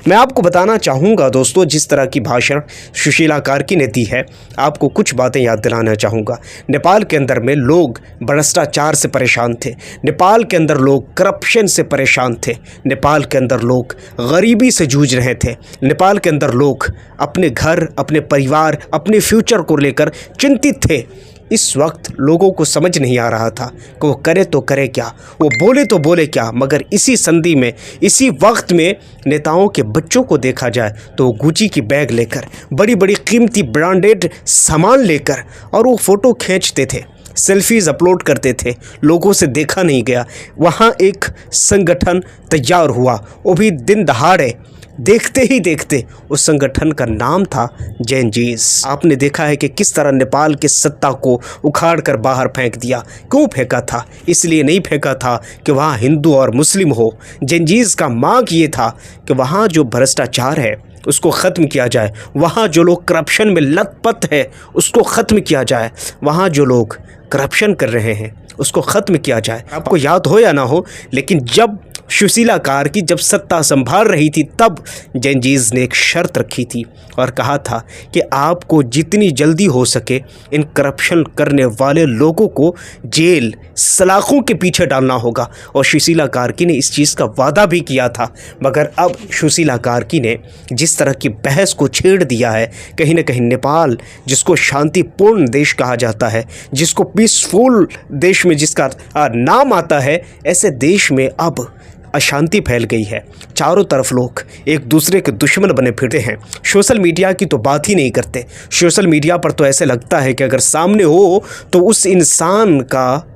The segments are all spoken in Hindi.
मैं आपको बताना चाहूँगा दोस्तों, जिस तरह की भाषण सुशीला कार्की ने दी है, आपको कुछ बातें याद दिलाना चाहूँगा। नेपाल के अंदर में लोग भ्रष्टाचार से परेशान थे, नेपाल के अंदर लोग करप्शन से परेशान थे, नेपाल के अंदर लोग गरीबी से जूझ रहे थे, नेपाल के अंदर लोग अपने घर, अपने परिवार, अपने फ्यूचर को लेकर चिंतित थे। इस वक्त लोगों को समझ नहीं आ रहा था कि वो करे तो करे क्या, वो बोले तो बोले क्या। मगर इसी संधि में, इसी वक्त में नेताओं के बच्चों को देखा जाए तो वो गुची की बैग लेकर, बड़ी बड़ी कीमती ब्रांडेड सामान लेकर, और वो फ़ोटो खींचते थे, सेल्फीज़ अपलोड करते थे, लोगों से देखा नहीं गया। वहाँ एक संगठन तैयार हुआ, वो भी दिन दहाड़े। देखते ही देखते उस संगठन का नाम था जेनजीज। आपने देखा है कि किस तरह नेपाल की सत्ता को उखाड़ कर बाहर फेंक दिया। क्यों फेंका था? इसलिए नहीं फेंका था कि वहाँ हिंदू और मुस्लिम हो। जेनजीज का मांग ये था कि वहाँ जो भ्रष्टाचार है उसको ख़त्म किया जाए, वहाँ जो लोग करप्शन में लथपथ है उसको ख़त्म किया जाए, वहाँ जो लोग करप्शन कर रहे हैं उसको ख़त्म किया जाए। आपको याद हो या ना हो, लेकिन जब सुशीला कार्की जब सत्ता संभाल रही थी तब जेनजीज ने एक शर्त रखी थी और कहा था कि आपको जितनी जल्दी हो सके इन करप्शन करने वाले लोगों को जेल सलाखों के पीछे डालना होगा। और सुशीला कार्की ने इस चीज़ का वादा भी किया था। मगर अब सुशीला कार्की ने जिस तरह की बहस को छेड़ दिया है, कहीं ना कहीं नेपाल, जिसको शांतिपूर्ण देश कहा जाता है, जिसको पीसफुल देश में जिसका नाम आता है, ऐसे देश में अब अशांति फैल गई है। चारों तरफ लोग एक दूसरे के दुश्मन बने फिरते हैं। सोशल मीडिया की तो बात ही नहीं करते। सोशल मीडिया पर तो ऐसे लगता है कि अगर सामने हो तो उस इंसान का,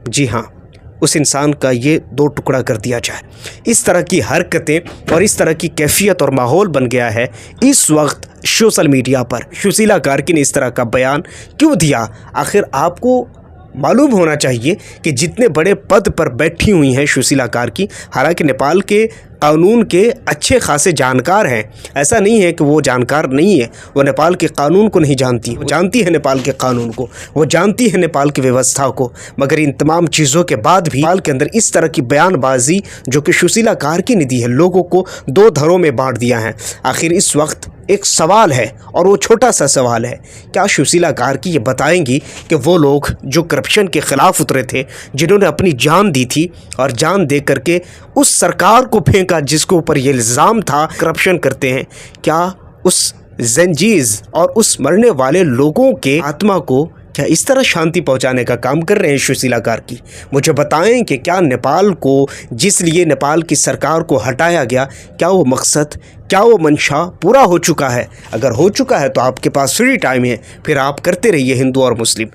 जी हाँ, उस इंसान का ये दो टुकड़ा कर दिया जाए। इस तरह की हरकतें और इस तरह की कैफियत और माहौल बन गया है इस वक्त सोशल मीडिया पर। सुशीला कार्की ने इस तरह का बयान क्यों दिया? आखिर आपको मालूम होना चाहिए कि जितने बड़े पद पर बैठी हुई हैं सुशीला कार्की, हालांकि नेपाल के कानून के अच्छे खासे जानकार हैं। ऐसा नहीं है कि वो जानकार नहीं है, वो नेपाल के कानून को नहीं जानती, वो जानती है नेपाल के कानून को, वो जानती है नेपाल की व्यवस्था को। मगर इन तमाम चीज़ों के बाद भी नेपाल के अंदर इस तरह की बयानबाजी जो कि सुशीला कार्की ने दी है, लोगों को दो धड़ों में बांट दिया है। आखिर इस वक्त एक सवाल है, और वो छोटा सा सवाल है, क्या सुशीला कार्की ये बताएंगी कि वो लोग जो करप्शन के ख़िलाफ़ उतरे थे, जिन्होंने अपनी जान दी थी और जान दे करके उस सरकार को फेंका जिसके ऊपर ये इल्ज़ाम था करप्शन करते हैं, क्या उस जेनजीज और उस मरने वाले लोगों के आत्मा को क्या इस तरह शांति पहुंचाने का काम कर रहे हैं सुशीला कार्की? मुझे बताएं कि क्या नेपाल को, जिस लिए नेपाल की सरकार को हटाया गया, क्या वो मकसद, क्या वो मंशा पूरा हो चुका है? अगर हो चुका है तो आपके पास फ्री टाइम है, फिर आप करते रहिए हिंदू और मुस्लिम।